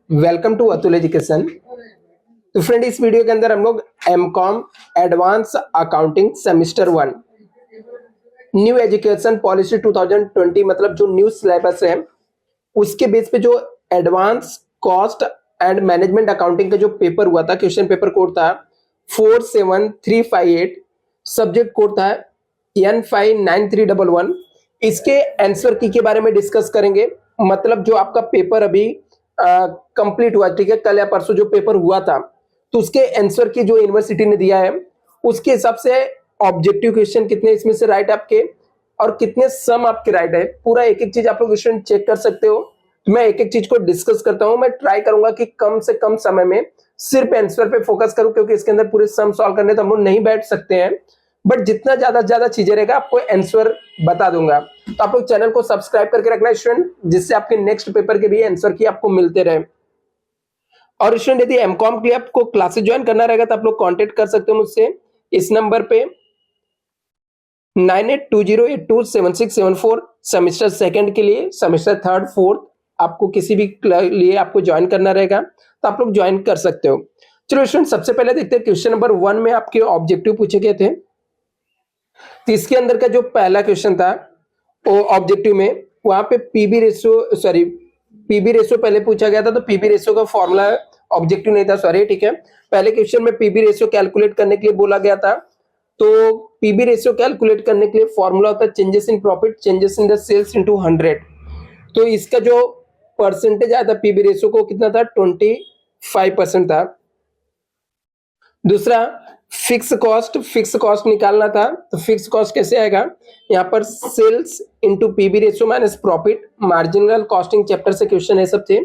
Welcome to Atul education. तो friend, इस video के अंदर हम लोग MCom advance accounting semester 1 new education policy 2020 मतलब जो न्यू सिलेबस है उसके बेस पे जो advance cost and management accounting का जो पेपर हुआ था, क्वेश्चन पेपर कोड था 47358, सब्जेक्ट कोड था N59311। इसके आंसर की के बारे में डिस्कस करेंगे। मतलब जो आपका पेपर अभी कंप्लीट हुआ, ठीक है, कल या परसों जो पेपर हुआ था, तो उसके आंसर की जो यूनिवर्सिटी ने दिया है उसके हिसाब से ऑब्जेक्टिव क्वेश्चन कितने इसमें से राइट आपके और कितने सम आपके राइट है, पूरा एक एक चीज आप लोग क्वेश्चन चेक कर सकते हो। तो मैं एक एक चीज को डिस्कस करता हूं। मैं ट्राई करूंगा कि कम से कम समय में सिर्फ आंसर पे फोकस करूं, क्योंकि इसके अंदर पूरे सम सॉल्व करने तो हम लोग नहीं बैठ सकते हैं, बट जितना ज्यादा से ज्यादा चीजें रहेगा आपको आंसर बता दूंगा। तो आप लोग चैनल को सब्सक्राइब करके रखना स्टूडेंट, जिससे आपके नेक्स्ट पेपर के भी आंसर की आपको मिलते रहे। और स्टूडेंट, यदि एमकॉम के लिए आपको क्लासेस ज्वाइन करना रहेगा तो आप लोग कांटेक्ट कर सकते हो मुझसे इस नंबर पे 9820827674। सेमेस्टर सेकंड के लिए, सेमेस्टर थर्ड फोर्थ आपको किसी भी लिए आपको ज्वाइन करना रहेगा तो आप लोग ज्वाइन कर सकते हो। चलो स्टूडेंट, सबसे पहले देखते हैं क्वेश्चन नंबर 1 में आपके ऑब्जेक्टिव पूछे गए थे। तो इसके अंदर का जो पहला क्वेश्चन था वो ऑब्जेक्टिव में, वहां पे पीबी रेशियो पहले पूछा गया था, तो पीबी रेशियो का फॉर्मूला ऑब्जेक्टिव नहीं था, सॉरी, ठीक है। पहले क्वेश्चन में पीबी रेशियो कैलकुलेट करने के लिए बोला गया था। तो पीबी रेशियो कैलकुलेट करने के लिए फॉर्मूला होता है changes in profit changes in the sales into 100। तो इसका जो परसेंटेज आया था पीबी रेशियो को कितना था, 25% था। दूसरा, फिक्स कॉस्ट निकालना था। तो फिक्स कॉस्ट कैसे आएगा, यहाँ पर sales into PB ratio minus profit, marginal costing chapter से क्वेश्चन है सब थे,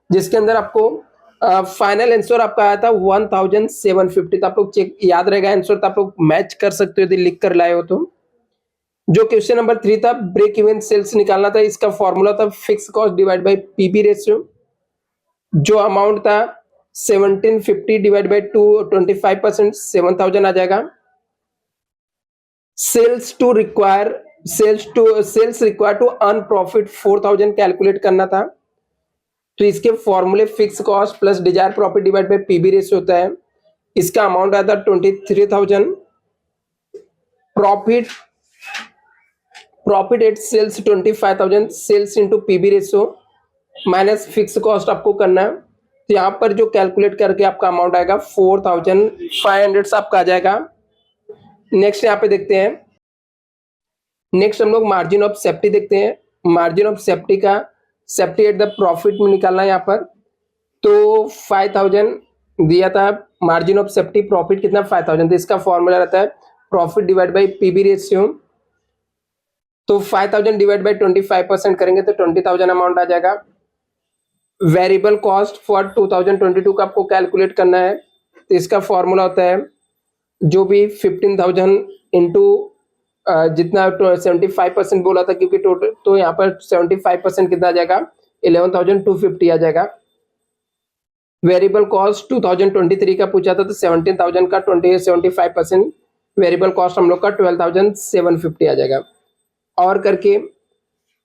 जिसके अंदर आपको फाइनल आंसर आपका आया था 1750। तो आप लोग चेक याद रहेगा आंसर, तो आप लोग मैच कर सकते हो यदि लिख कर लाए हो तो। जो क्वेश्चन नंबर 3 था, ब्रेक इवन सेल्स निकालना था। इसका फॉर्मूला था fix cost divide by PB ratio. जो अमाउंट था 1750 डिवाइड बाय 25%, 7000 आ जाएगा। Sales require to earn profit 4000 calculate करना था। तो इसके फॉर्मूले fix cost plus desire profit divide by PB ratio होता है। इसका अमाउंट आता है 23,000। Profit at sales 25,000, sales into PB ratio minus fix cost आपको करना है। तो यहाँ पर जो कैलकुलेट करके आपका अमाउंट आएगा 4,500 आपका आ जाएगा। नेक्स्ट यहाँ पे देखते हैं, नेक्स्ट हम लोग मार्जिन ऑफ सेफ्टी देखते हैं। मार्जिन ऑफ सेफ्टी का सेफ्टी एट द प्रॉफिट में निकालना है यहाँ पर। तो 5,000 दिया था मार्जिन ऑफ सेफ्टी, प्रॉफिट कितना 5,000, तो इसका फॉर्मूला रहता है profit divide by PB ratio. तो 5,000 डिवाइड बाई 25% करेंगे तो 20,000 अमाउंट आ जाएगा। वेरिएबल कॉस्ट फॉर 2022 का आपको कैलकुलेट करना है। तो इसका फॉर्मूला होता है जो भी 15,000 इंटू जितना 75% बोला था, क्योंकि टोटल, तो यहाँ पर 75% कितना आ जाएगा, 11,250 आ जाएगा। वेरिएबल कॉस्ट 2023 का पूछा था, तो 17,000 का 75% वेरिएबल कॉस्ट हम लोग का 12,750 आ जाएगा। और करके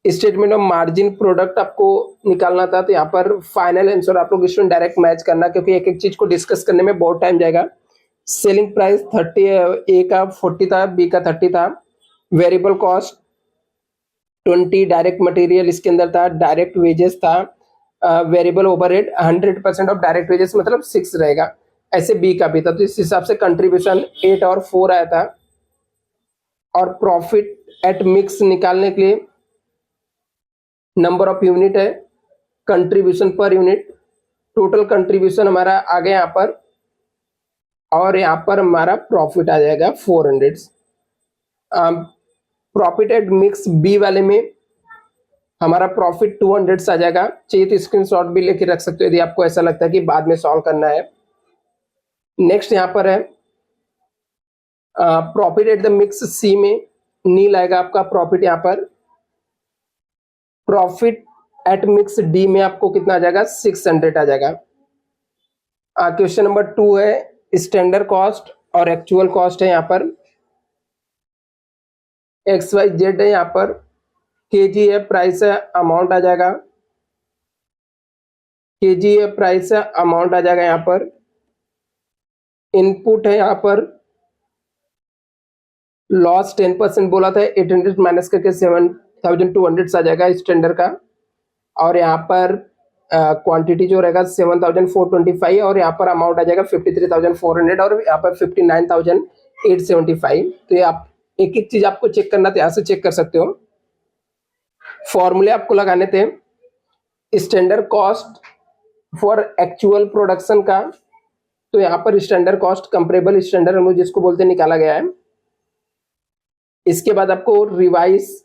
स्टेटमेंट ऑफ मार्जिन प्रोडक्ट आपको निकालना था। तो यहाँ पर फाइनल आंसर आप लोग स्टूडेंट डायरेक्ट मैच करना, क्योंकि एक एक चीज को डिस्कस करने में बहुत टाइम जाएगा। सेलिंग प्राइस 30, ए का 40 था, बी का 30 था। वेरिएबल कॉस्ट 20, डायरेक्ट मटेरियल इसके अंदर था, डायरेक्ट वेजेस था, variable overhead 100% of direct wages मतलब 6 रहेगा। ऐसे बी का भी था। तो इस हिसाब से कंट्रीब्यूशन 8 और 4 आया था। और प्रॉफिट एट मिक्स निकालने के लिए नंबर ऑफ यूनिट है, contribution per unit, total contribution हमारा आ गया यहाँ पर, और यहाँ पर हमारा प्रॉफिट आ जाएगा 400। प्रॉफिट एट मिक्स बी वाले में हमारा प्रॉफिट 200 आ जाएगा। चाहिए तो स्क्रीनशॉट भी लेके रख सकते हो यदि आपको ऐसा लगता है कि बाद में सॉल्व करना है। नेक्स्ट यहाँ पर है प्रॉफिट एट द मिक्स सी में नील आएगा आपका प्रॉफिट। यहाँ पर प्रॉफिट एट मिक्स डी में आपको कितना आ जाएगा, 600 आ जाएगा। क्वेश्चन नंबर 2 है स्टैंडर्ड कॉस्ट और एक्चुअल कॉस्ट है। यहाँ पर XYZ है, यहाँ पर केजी है, प्राइस है, अमाउंट आ जाएगा। केजी प्राइस है, अमाउंट आ जाएगा यहाँ पर, इनपुट है यहाँ पर लॉस 10% बोला था, 800 माइनस करके 7200 आ जाएगा इस टेंडर का। और यहाँ पर क्वांटिटी जो रहेगा 7425 और यहाँ पर अमाउंट आ जाएगा 53,400 और यहाँ पर 59,875। तो ये आप एक एक चीज आपको चेक करना था, यहाँ से चेक कर सकते हो। फॉर्मूले आपको लगाने थे, standard cost for actual production का, तो यहाँ पर स्टैंडर्ड कॉस्ट कंपेरेबल स्टैंडर्ड हम जिसको बोलते हैं निकाला गया है। इसके बाद आपको रिवाइज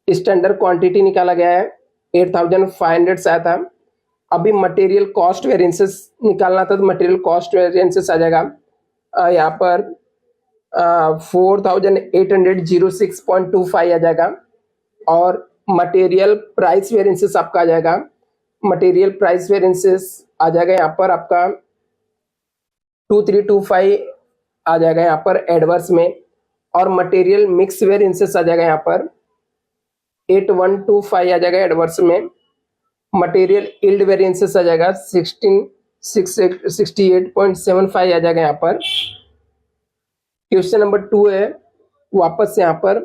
स्टैंडर्ड क्वांटिटी निकाला गया है, 8500 आया था। अभी मटेरियल कॉस्ट वेरिएंसेस निकालना था, तो मटेरियल कॉस्ट वेरिएंसेस आ जाएगा यहाँ पर 4806.25 आ जाएगा। और मटेरियल प्राइस वेरिएंसेस आपका आ जाएगा, मटेरियल प्राइस वेरिएंसेस आ जाएगा यहाँ पर आपका 2325 आ जाएगा यहाँ पर एडवर्स में। और मटेरियल मिक्स वेरिएंसेस आ जाएगा यहाँ पर 8125 आ जाएगा एडवर्स में। मटेरियल यील्ड वेरिएंसेस आ जाएगा 68.75 आ जाएगा यहाँ पर। क्वेश्चन नंबर 2 है वापस यहाँ पर,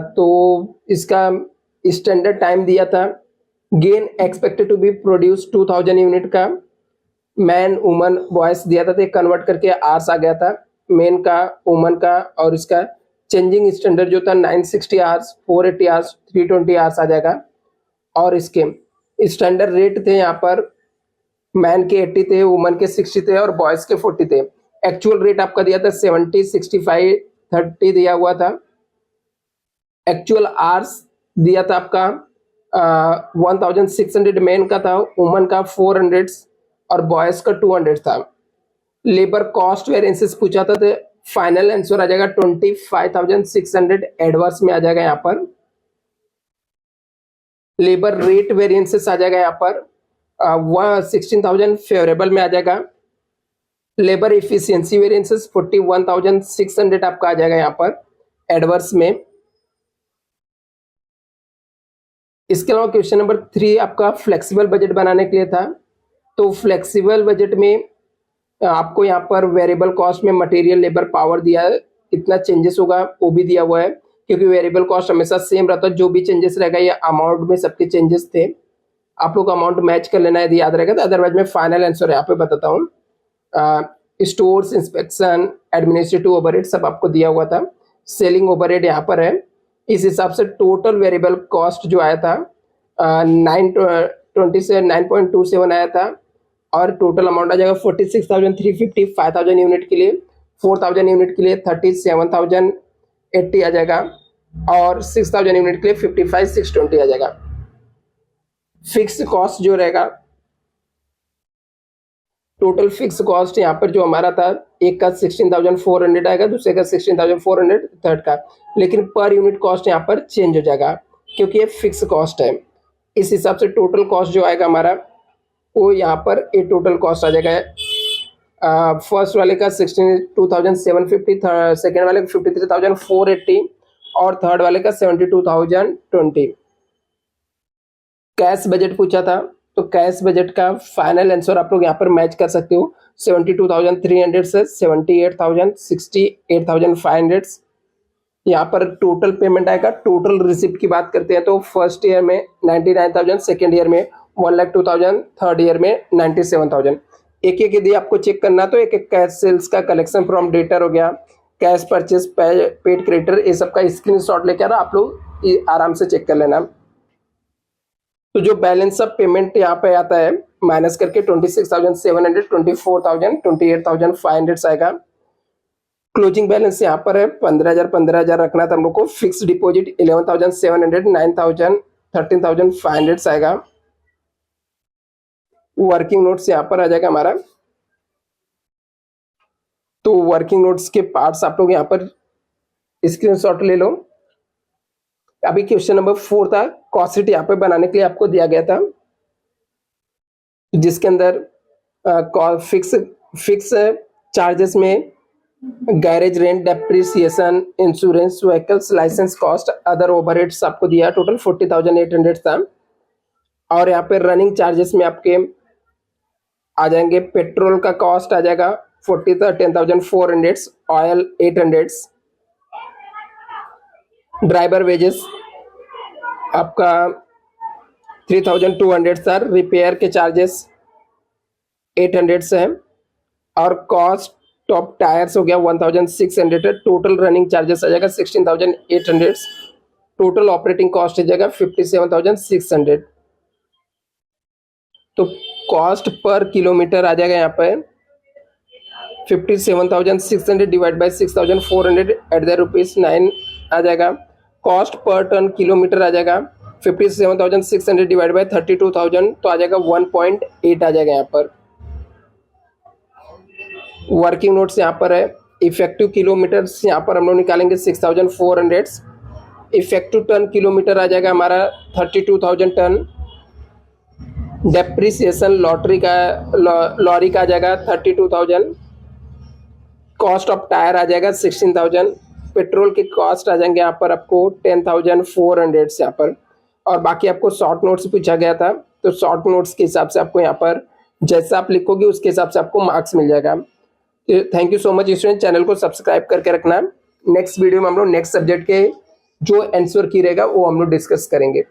तो इसका स्टैंडर्ड टाइम दिया था, gain expected to be produce 2000 unit का, मैन वुमन बॉयस दिया था, तो कन्वर्ट करके आवर्स आ गया था, मेन का वुमन का। और इसका चेंजिंग स्टैंडर्ड जो था 960 आवर्स, 480 आवर्स, 320 आवर्स आ जाएगा। और इसके स्टैंडर्ड रेट थे यहाँ पर, मैन के 80 थे, वुमन के 60 थे और बॉयज के 40 थे। एक्चुअल रेट आपका दिया था 70, 65, 30 दिया हुआ था। एक्चुअल आवर्स दिया था आपका 1600 मेन का था, वुमन का 400 और बॉयज का 200 था। लेबर कॉस्ट वेरिएंसेस पूछा था, तो फाइनल आंसर आ जाएगा 25,600 एडवर्स में आ जाएगा यहाँ पर। लेबर रेट वेरिएंसेस आ जाएगा यहाँ पर 16,000 फेवरेबल में आ जाएगा। लेबर इफिशियंसी वेरिएंसेस 41,600 आपका आ जाएगा यहाँ पर एडवर्स में। इसके अलावा क्वेश्चन नंबर 3 आपका फ्लेक्सिबल बजट बनाने के लिए था। तो फ्लेक्सिबल बजट में आपको यहाँ पर वेरिएबल कॉस्ट में मटेरियल लेबर पावर दिया है, कितना चेंजेस होगा वो भी दिया हुआ है, क्योंकि वेरिएबल कॉस्ट हमेशा सेम रहता है, जो भी चेंजेस रहेगा ये अमाउंट में सबके चेंजेस थे। आप लोग अमाउंट मैच कर लेना यदि याद रहेगा, तो अदरवाइज मैं फाइनल आंसर यहाँ पे बताता हूँ। स्टोर्स, इंस्पेक्शन, एडमिनिस्ट्रेटिव ओवरहेड सब आपको दिया हुआ था। सेलिंग ओवरहेड यहाँ पर है। इस हिसाब से टोटल वेरिएबल कॉस्ट जो आया था 927 आया था। और टोटल अमाउंट आ जाएगा 46,350 5,000 यूनिट के लिए, 4,000 यूनिट के लिए 37,080 आ जाएगा और 6,000 यूनिट के लिए 55,620 आ जाएगा। फिक्स कॉस्ट जो रहेगा, टोटल फिक्स कॉस्ट यहाँ पर जो हमारा था, एक का 16,400 आएगा, दूसरे का 16,400, थर्ड का, लेकिन पर यूनिट कॉस्ट यहाँ पर चेंज हो जाएगा क्योंकि ये फिक्स कॉस्ट है। इस हिसाब से टोटल कॉस्ट जो आएगा हमारा वो यहाँ पर ये टोटल कॉस्ट आ जाएगा। फर्स्ट वाले का 62,750, सेकेंड वाले का 53,480 और थर्ड वाले का 72,020। कैश बजट पूछा था, तो कैश बजट का फाइनल आंसर आप लोग यहाँ पर मैच कर सकते हो। 72,300 से 78,000, 68,500 यहाँ पर टोटल पेमेंट आएगा। टोटल रिसिप्ट की बात करते हैं तो फर्स्ट ईयर में 99,000, सेकेंड ईयर में 1,02,000, थर्ड ईयर में 97,000। एक एक यदि आपको चेक करना तो एक एक कैश सेल्स का कलेक्शन फ्रॉम डेटर हो गया, कैश परचेस, पेड क्रेडिटर, ये सब का स्क्रीनशॉट लेकर आप लोग आराम से चेक कर लेना। तो जो बैलेंस ऑफ पेमेंट यहाँ पे आता है माइनस करके 26,700, 24,000, 28,500 आएगा। क्लोजिंग बैलेंस यहाँ पर है 15,000 रखना था हम लोग को। फिक्स डिपॉजिट 11,700, 9,000, 13,500 आएगा। वर्किंग नोट्स यहाँ पर आ जाएगा हमारा। तो वर्किंग नोट्स के पार्ट्स आप लोग यहाँ पर स्क्रीनशॉट ले लो। अभी क्वेश्चन नंबर 4 था, कॉस्ट शीट यहाँ पे बनाने के लिए आपको दिया गया था, जिसके अंदर फिक्स चार्जेस में garage rent, depreciation, insurance, vehicles licence cost, other overheads आपको दिया, टोटल 40,800 था। और यहाँ पे रनिंग चार्जेस में आपके आ जाएंगे, पेट्रोल का कॉस्ट आ जाएगा 10,400, ऑयल 800, ड्राइवर वेजेस आपका 3,200 सर, रिपेयर के चार्जेस 800 से है, और कॉस्ट टॉप टायर्स हो गया 1,600 है। टोटल रनिंग चार्जेस आ जाएगा 16,800, टोटल ऑपरेटिंग कॉस्ट आ जाएगा 57,600। तो कॉस्ट पर किलोमीटर आ जाएगा यहाँ पे 57,600 डिवाइड बाई 6,400 एट द ₹9 आ जाएगा। कॉस्ट पर टन किलोमीटर आ जाएगा 57,600 डिवाइड बाई 32,000, तो आ जाएगा 1.8 आ जाएगा यहाँ पर। वर्किंग नोट्स यहाँ पर है। इफेक्टिव किलोमीटर्स यहाँ पर हम लोग निकालेंगे 6,400, इफेक्टिव टन किलोमीटर आ जाएगा हमारा 32,000 टन। डेप्रिसिएशन लॉरी का आ जाएगा 32,000। कॉस्ट ऑफ टायर आ जाएगा 16,000। पेट्रोल के कॉस्ट आ जाएंगे यहाँ पर आपको 10,400 यहाँ पर। और बाकी आपको शॉर्ट नोट्स पूछा गया था, तो शॉर्ट नोट्स के हिसाब से आपको यहाँ पर जैसा आप लिखोगे उसके हिसाब से आपको मार्क्स मिल जाएगा। Thank you so much student, channel को सब्सक्राइब करके रखना। नेक्स्ट वीडियो में हम लोग नेक्स्ट सब्जेक्ट के जो आंसर की रहेगा वो हम लोग डिस्कस करेंगे।